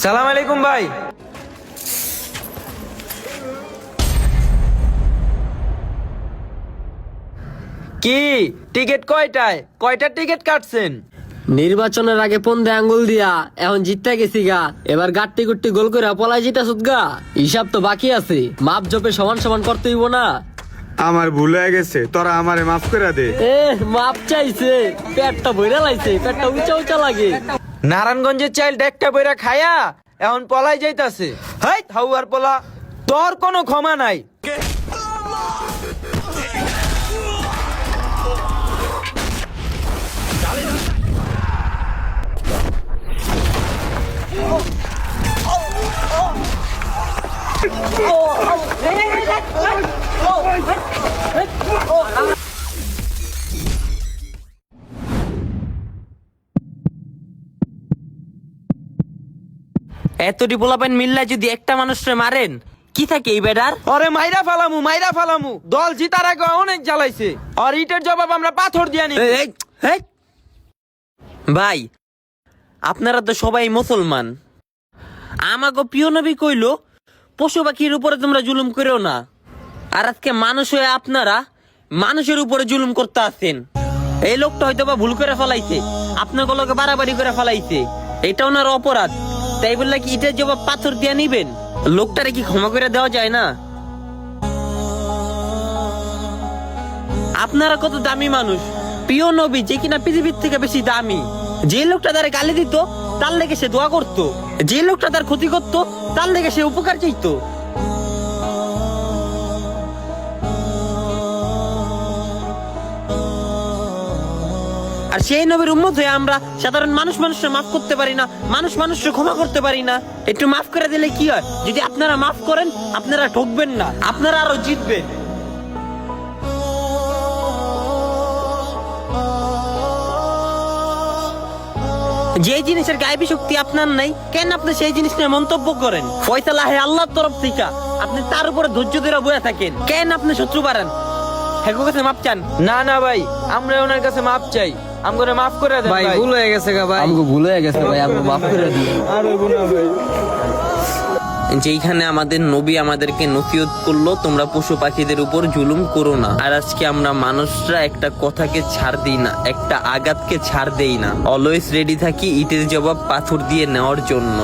সালাম আলাইকুম ভাই। কি টিকিট কয়টায়? কয়টা টিকিট কাটছেন? নির্বাচনের আগে পন্দে আঙ্গুল দিয়া এখন জিততে গেছি গা, এবার গাট্টি গুট্টি গোল করে পলাই জিতা গা। হিসাব তো বাকি আছে, মাপ জপে সমান সমান করতে হইব না। আমার ভুল হয়ে গেছে, তোরা আমারে মাফ করে দে। মাপ চাইছে, পেটটা ভইরা লাইছে, পেটটা উঁচা উঁচা লাগে। নারায়ণগঞ্জের চাইল একটা বইরা খায়া এখন পলাই যাইতাছে। হাই হাউয়ার পোলা, তোর কোনো ক্ষমা নাই। এতটি পোলাপাইন মিল্লা যদি একটা মানুষরে মারেন কি থাকে এই বেডার? ওরে মাইরা ফালামু। দল জিতার আগে অনেক জ্বালাইছে। আর ইটের জবাব আমরা পাথর দিয়া নি। ভাই আপনারা তো সবাই মুসলমান, আমাকে প্রিয় নবী কইলো পশু পাখির উপরে তোমরা জুলুম করেও না। আর আজকে মানুষ হয়ে আপনারা মানুষের উপরে জুলুম করতে আসেন। এই লোকটা হয়তো বা ভুল করে ফেলাইছে, আপনার গুলোকে বাড়াবাড়ি করে ফেলাইছে, এটা ওনার অপরাধ। তাই বললে কি ইটের জবাব পাথর দিয়ে নিবেন? লোকটারে কি ক্ষমা করে দেওয়া যায় না? আপনারা কত দামি মানুষ, প্রিয় নবী যে কিনা পৃথিবীর থেকে বেশি দামি। যে লোকটা তার গালি দিত তার লেগে সে দোয়া করত, যে লোকটা তার ক্ষতি করত তার লেগে সে উপকার চাইতো। আর সেই নবীর উম্মত হয়ে আমরা সাধারণ মানুষকে মাফ করতে পারি না, মানুষকে ক্ষমা করতে পারি না। একটু মাফ করে দিলে কি হয়? যদি আপনারা মাফ করেন আপনারা ঠকবেন না, আপনারা আরো জিতবেন। যে জিনিসের গায়েবী শক্তি আপনার নাই, কেন আপনি সেই জিনিস নিয়ে মন্তব্য করেন? ফয়সালা হে আল্লাহর তরফ থেকে, আপনি তার উপরে ধৈর্য ধরে বয়ে থাকেন, কেন আপনি শত্রু বাড়ান? হ্যাঁ কাছে মাপ চান। না ভাই, আমরা ওনার কাছে মাপ চাই, আমগরে মাফ করে দেন ভাই। ভুল হয়ে গেছে গা ভাই, আমগো ভুল হয়ে গেছে ভাই, আমগো মাফ করে দিন। যেইখানে আমাদের নবী আমাদেরকে নসিহত করলো তোমরা পশু পাখিদের উপর জুলুম করো না, আর আজকে আমরা মানুষরা একটা কথাকে ছাড় দিই না, একটা আঘাতকে ছাড় দেই না, অলওয়েজ রেডি থাকি ইটের জবাব পাথর দিয়ে নেওয়ার জন্য।